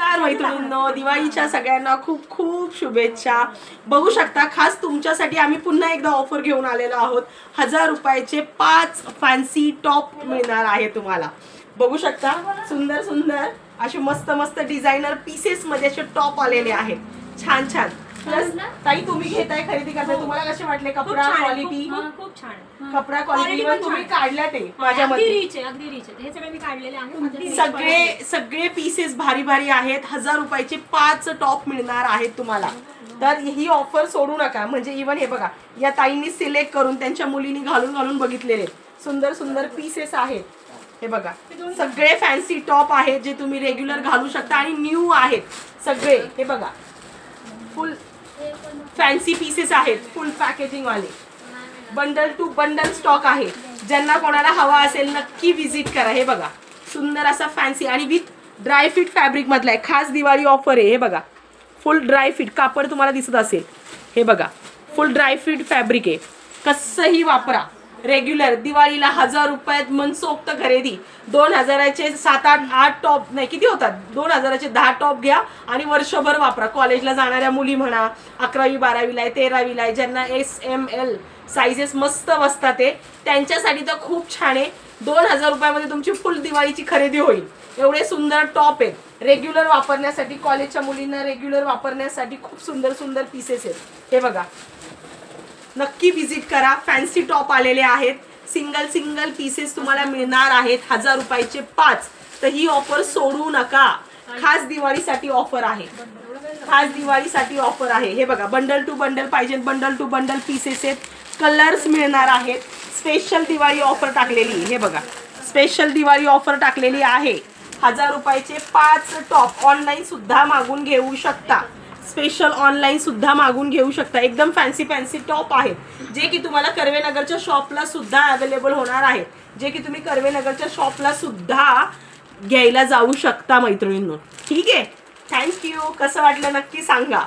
नमस्कार मैत्रिणींनो, दिवाळीच्या सगळ्यांना खूप खूप शुभेच्छा। बघू शकता खास तुमच्यासाठी आम्ही पुन्हा एकदा ऑफर घेऊन आलेलो आहोत। 1000 रुपयाचे 5 फॅन्सी टॉप मिळणार आहे तुम्हाला। बघू शकता सुंदर सुंदर असे मस्त मस्त डिझायनर पीसेस मध्ये असे टॉप आलेले आहेत। छान छान। प्लस ताई तुम्ही घेताय खरेदी करताय तुम्हाला कसे वाटले? कपडा क्वालिटी खूप छान, कपडा क्वालिटी पण तुम्ही काढल्या ते माझ्यामध्ये अगदी रीच हे सगळे मी काढलेले आहेत। सगळे पीसेस भारी भारी आहेत। 1000 रुपयाचे 5 टॉप मिळणार आहेत तुम्हाला। तर ही ऑफर सोडू नका। म्हणजे इवन हे बघा या ताईंनी सिलेक्ट करून त्यांच्या मुलींनी घालून घालून बघितलेले सुंदर सुंदर पीसेस आहेत। हे बघा सगळे फॅन्सी टॉप आहेत जे तुम्ही रेग्युलर घालू शकता आणि न्यू आहेत सगळे। हे बघा फुल फॅन्सी पीसेस आहेत, फुल पॅकेजिंग वाले। बंडल टू बंडल स्टॉक आहे। ज्यांना कोणाला हवा असेल नक्की विजिट करा। हे बघा सुंदर असा फॅन्सी आणि विथ ड्राय फिट फॅब्रिक मधला आहे। खास दिवाळी ऑफर आहे। हे बघा फुल ड्राय फिट कापड तुम्हाला दिसत असेल। हे बघा फुल ड्राय फिट फॅब्रिक आहे। कसंही वापरा रेग्युलर दिवाळीला 1000 रुपयात मनसोक्त खरेदी। 2000चे 7-8 टॉप नाही किती होतात 2000चे 10 टॉप घ्या आणि वर्षभर वापरा। कॉलेजला जाणाऱ्या मुली म्हणा 11वी 12वीला आहे 13वीला आहे ज्यांना SML साइजेस मस्त बसतात ते त्यांच्यासाठी तर खूप छान आहे। 2000 रुपयामध्ये तुमची फुल दिवाळीची खरेदी होईल। एवढे सुंदर टॉप आहेत रेग्युलर वापरण्यासाठी। कॉलेजच्या मुलींना रेग्युलर वापरण्यासाठी खूप सुंदर सुंदर पीसेस आहेत। हे बघा नक्की विजिट करा। फॅन्सी टॉप आलेले आहेत। सिंगल पीसेस तुम्हाला मिळणार आहेत 1000 रुपयाचे 5। तर ही ऑफर सोडू नका। खास दिवाळीसाठी ऑफर आहे। खास दिवाळीसाठी ऑफर आहे। हे बघा बंडल टू बंडल पाहिजे बंडल टू बंडल पीसेस आहेत। कलर्स मिळणार आहेत। स्पेशल दिवाळी ऑफर टाकलेली हे बघा स्पेशल दिवाळी ऑफर टाकलेली आहे। 1000 रुपयाचे 5 टॉप ऑनलाईन सुद्धा मागून घेऊ शकता। स्पेशल ऑनलाईन सुद्धा मागून घेऊ शकता। एकदम फॅन्सी टॉप आहेत जे की तुम्हाला कर्वेनगरच्या शॉपला सुद्धा अवेलेबल होणार आहे। जे की तुम्ही कर्वेनगरच्या शॉपला सुद्धा घ्यायला जाऊ शकता मैत्रिणींनो। ठीक आहे थँक्यू। कसं वाटलं नक्की सांगा।